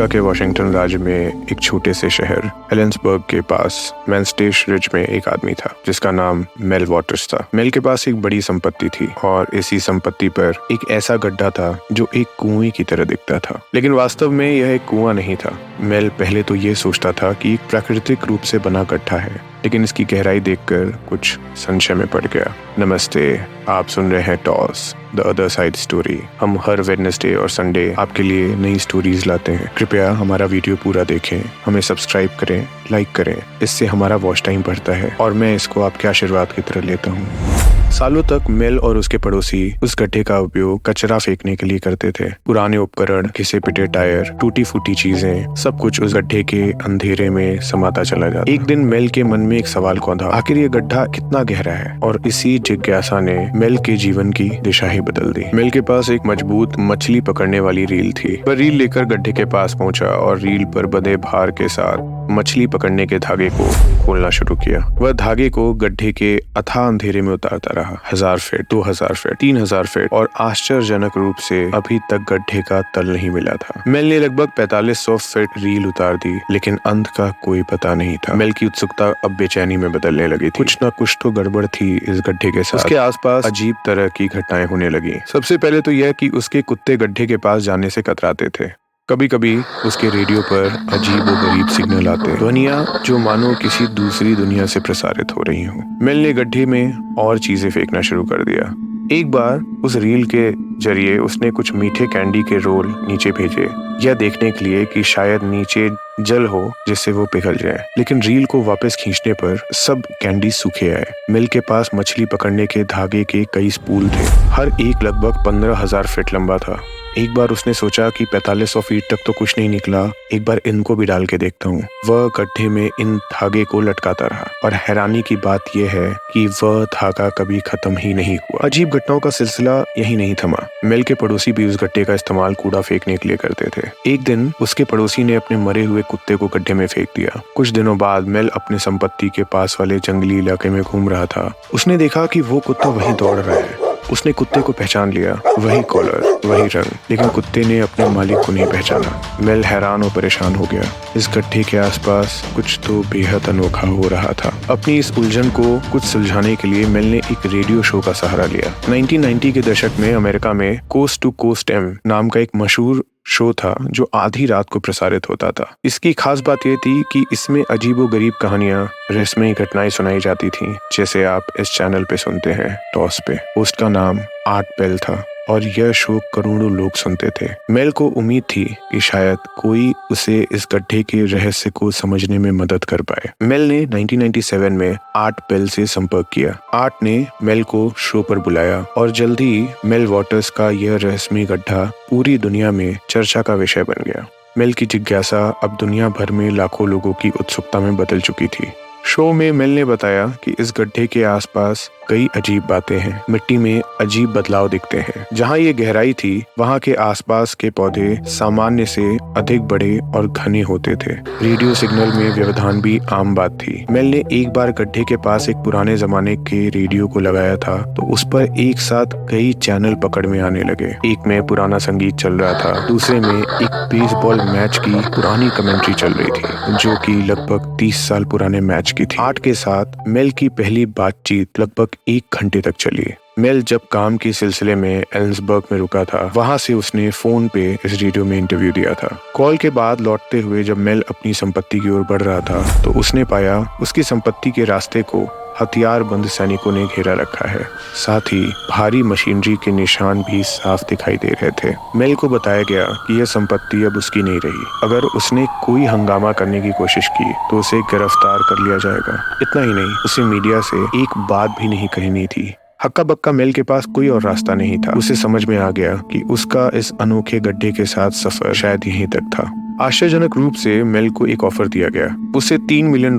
America के Washington राज्य में एक छोटे से शहर एलेंसबर्ग के पास मैनस्टेश रिज में एक आदमी था जिसका नाम मेल वॉटर्स था। मेल के पास एक बड़ी संपत्ति थी और इसी संपत्ति पर एक ऐसा गड्ढा था जो एक कुएं की तरह दिखता था, लेकिन वास्तव में यह एक कुआं नहीं था। मेल पहले तो ये सोचता था कि एक प्राकृतिक रूप से बना गड्ढा है, लेकिन इसकी गहराई देखकर कुछ संशय में पड़ गया। नमस्ते, आप सुन रहे हैं toss the other side story. हम हर वेडनेसडे और संडे आपके लिए नई स्टोरीज लाते हैं। कृपया हमारा वीडियो पूरा देखें, हमें सब्सक्राइब करें, लाइक करें, इससे हमारा वॉच टाइम बढ़ता है और मैं इसको आपके आशीर्वाद की तरह लेता हूँ। सालों तक मेल और उसके पड़ोसी उस गड्ढे का उपयोग कचरा फेंकने के लिए करते थे। पुराने उपकरण, घिसे पिटे टायर, टूटी फूटी चीजें, सब कुछ उस गड्ढे के अंधेरे में समाता चला जाता। एक दिन मेल के मन में एक सवाल कौंधा, आखिर ये गड्ढा कितना गहरा है? और इसी जिज्ञासा ने मेल के जीवन की दिशा ही बदल दी। मेल के पास एक मजबूत मछली पकड़ने वाली रील थी। वह रील लेकर गड्ढे के पास पहुंचा और रील पर बंधे भार के साथ मछली पकड़ने के धागे को खोलना शुरू किया। वह धागे को गड्ढे के अथाह अंधेरे में उतारता रहा। 1000 फीट, 2000 फीट, 3000 फीट, और आश्चर्यजनक रूप से अभी तक गड्ढे का तल नहीं मिला था। मेल ने लगभग 4500 फीट रील उतार दी, लेकिन अंत का कोई पता नहीं था। मेल की उत्सुकता अब बेचैनी में बदलने लगी थी। कुछ न कुछ तो गड़बड़ थी इस गड्ढे के साथ। उसके आसपास अजीब तरह की घटनाएं होने लगी। सबसे पहले तो यह कि उसके कुत्ते गड्ढे के पास जाने से कतराते थे। कभी कभी उसके रेडियो पर अजीब और गरीब सिग्नल आते, ध्वनियां जो मानो किसी दूसरी दुनिया से प्रसारित हो रही हों। मेल ने गड्ढे में और चीजें फेंकना शुरू कर दिया। एक बार उस रील के जरिए उसने कुछ मीठे कैंडी के रोल नीचे भेजे, यह देखने के लिए कि शायद नीचे जल हो जिससे वो पिघल जाए। लेकिन रील को वापस खींचने पर सब कैंडी सूखे आए। मेल के पास मछली पकड़ने के धागे के कई स्पूल थे, हर एक लगभग 15000 फीट लंबा था। एक बार उसने सोचा कि 4500 फीट तक तो कुछ नहीं निकला, एक बार इनको भी डाल के देखता हूँ। वह गड्ढे में इन धागे को लटकाता रहा और हैरानी की बात यह है कि वह धागा कभी खत्म ही नहीं हुआ। अजीब घटनाओं का सिलसिला यही नहीं थमा। मेल के पड़ोसी भी उस गड्ढे का इस्तेमाल कूड़ा फेंकने के लिए करते थे। एक दिन उसके पड़ोसी ने अपने मरे हुए कुत्ते को गड्ढे में फेंक दिया। कुछ दिनों बाद मेल अपने संपत्ति के पास वाले जंगली इलाके में घूम रहा था। उसने देखा कि वो कुत्ता वहीं दौड़ रहा है। उसने कुत्ते को पहचान लिया, वही कॉलर, वही रंग, लेकिन कुत्ते ने अपने मालिक को नहीं पहचाना। मेल हैरान और परेशान हो गया। इस गड्ढे के आसपास कुछ तो बेहद अनोखा हो रहा था। अपनी इस उलझन को कुछ सुलझाने के लिए मेल ने एक रेडियो शो का सहारा लिया। 1990 के दशक में अमेरिका में कोस्ट टू कोस्ट एम नाम का एक मशहूर शो था जो आधी रात को प्रसारित होता था। इसकी खास बात यह थी कि इसमें अजीबोगरीब कहानियां, रहस्यमयी घटनाएं सुनाई जाती थीं, जैसे आप इस चैनल पे सुनते हैं टॉस पे। होस्ट का नाम आर्ट बेल था और यह शो करोड़ों लोग सुनते थे। मेल को उम्मीद थी कि शायद कोई उसे इस गड्ढे के रहस्य को समझने में मदद कर पाए। मेल ने 1997 में आर्ट बेल से संपर्क किया। आर्ट ने मेल को शो पर बुलाया और जल्द ही मेल वॉटर्स का यह रहस्यमयी गड्ढा पूरी दुनिया में चर्चा का विषय बन गया। मेल की जिज्ञासा अब दुनिया भर में लाखों लोगों की उत्सुकता में बदल चुकी थी। शो में मेल ने बताया कि इस गड्ढे के आसपास कई अजीब बातें हैं। मिट्टी में अजीब बदलाव दिखते हैं। जहां ये गहराई थी, वहां के आसपास के पौधे सामान्य से अधिक बड़े और घने होते थे। रेडियो सिग्नल में व्यवधान भी आम बात थी। मेल ने एक बार गड्ढे के पास एक पुराने जमाने के रेडियो को लगाया था तो उस पर एक साथ कई चैनल पकड़ में आने लगे। एक में पुराना संगीत चल रहा था, दूसरे में एक बेसबॉल मैच की पुरानी कमेंट्री चल रही थी जो कि लगभग 30 साल पुराने मैच की थी। आर्ट के साथ मेल की पहली बातचीत लगभग 1 घंटे तक चली। मेल जब काम के सिलसिले में एलेंसबर्ग में रुका था, वहां से उसने फोन पे इस रेडियो में इंटरव्यू दिया था। कॉल के बाद लौटते हुए जब मेल अपनी संपत्ति की ओर बढ़ रहा था तो उसने पाया उसकी संपत्ति के रास्ते को हथियारबंद सैनिकों ने घेरा रखा है। साथ ही भारी मशीनरी के निशान भी साफ दिखाई दे रहे थे। मेल को बताया गया कि यह संपत्ति अब उसकी नहीं रही। अगर उसने कोई हंगामा करने की कोशिश की तो उसे गिरफ्तार कर लिया जाएगा। इतना ही नहीं, उसे मीडिया से एक बात भी नहीं कहनी थी। हक्का बक्का मेल के पास कोई और रास्ता नहीं था। उसे समझ में आ गया कि उसका इस अनोखे गड्ढे के साथ सफर शायद यहीं तक था। आश्चर्यजनक रूप से मेल को एक ऑफर दिया गया। उसे $3 मिलियन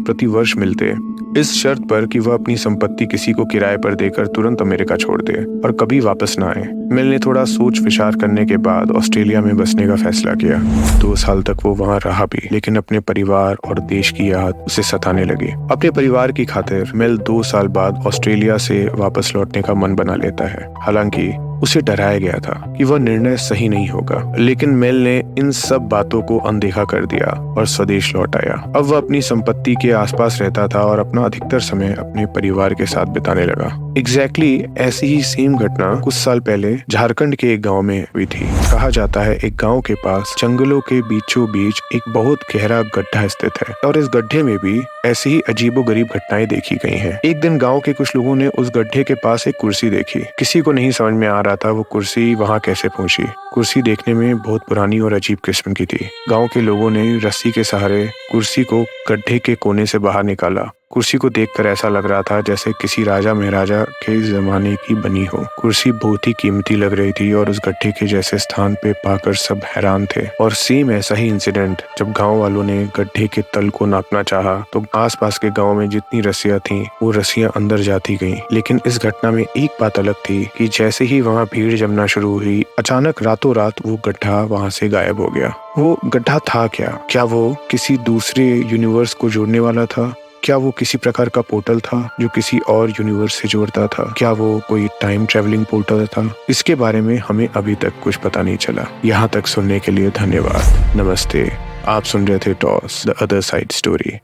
प्रति वर्ष मिलते, इस शर्त पर कि वह अपनी संपत्ति किसी को किराए पर देकर तुरंत अमेरिका छोड़ दे और कभी वापस न आए। मेल ने थोड़ा सोच विचार करने के बाद ऑस्ट्रेलिया में बसने का फैसला किया। 2 साल तक वो वहाँ रहा भी, लेकिन अपने परिवार और देश की याद उसे सताने लगी। अपने परिवार की खातिर मेल 2 साल बाद ऑस्ट्रेलिया से वापस लौटने का मन बना लेता है। हालांकि उसे डराया गया था कि वह निर्णय सही नहीं होगा, लेकिन मेल ने इन सब बातों को अनदेखा कर दिया और स्वदेश लौट आया। अब वह अपनी संपत्ति के आसपास रहता था और अपना अधिकतर समय अपने परिवार के साथ बिताने लगा। एग्जैक्टली ऐसी ही सेम घटना कुछ साल पहले झारखंड के एक गांव में हुई थी। कहा जाता है एक गांव के पास जंगलों के बीचों बीच एक बहुत गहरा गड्ढा स्थित है और इस गड्ढे में भी ऐसी ही अजीबोगरीब घटनाएं देखी गई हैं। एक दिन गांव के कुछ लोगों ने उस गड्ढे के पास एक कुर्सी देखी। किसी को नहीं समझ में आ रहा था वो कुर्सी वहां कैसे पहुंची। कुर्सी देखने में बहुत पुरानी और अजीब किस्म की थी। गांव के लोगों ने रस्सी के सहारे कुर्सी को गड्ढे के कोने से बाहर निकाला। कुर्सी को देखकर ऐसा लग रहा था जैसे किसी राजा महाराजा के जमाने की बनी हो। कुर्सी बहुत ही कीमती लग रही थी और उस गड्ढे के जैसे स्थान पे पाकर सब हैरान थे। और सेम ऐसा ही इंसिडेंट जब गांव वालों ने गड्ढे के तल को नापना चाहा तो आसपास के गांव में जितनी रस्सियां थीं वो रस्सियां अंदर जाती गईं। लेकिन इस घटना में एक बात अलग थी कि जैसे ही वहां भीड़ जमना शुरू हुई, अचानक रातों रात वो गड्ढा वहां से गायब हो गया। वो गड्ढा था क्या वो किसी दूसरे यूनिवर्स को जोड़ने वाला था? क्या वो किसी प्रकार का पोर्टल था जो किसी और यूनिवर्स से जोड़ता था? क्या वो कोई टाइम ट्रेवलिंग पोर्टल था? इसके बारे में हमें अभी तक कुछ पता नहीं चला। यहाँ तक सुनने के लिए धन्यवाद। नमस्ते। आप सुन रहे थे toss the other side story.